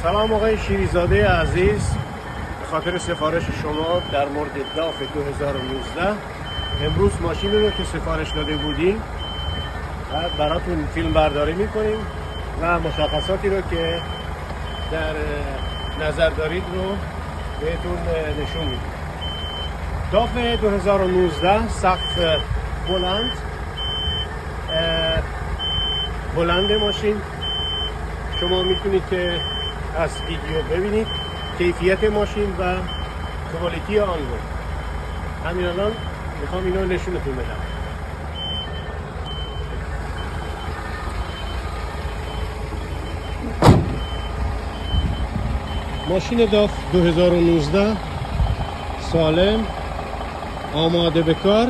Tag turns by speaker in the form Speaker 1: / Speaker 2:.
Speaker 1: سلام آقای شیریزاده عزیز، به خاطر سفارش شما در مورد داف 2019 امروز ماشینی رو که سفارش داده بودیم و براتون فیلم برداری میکنیم و مشخصاتی رو که در نظر دارید رو بهتون نشون میدیم. داف 2019 سقف بلند ماشین، شما میتونید که از ویدیو ببینید کیفیت ماشین و کوالیتی آن رو. همین الان میخوام اینو نشونتون بدم. ماشین داف 2019 سالم، آماده به کار،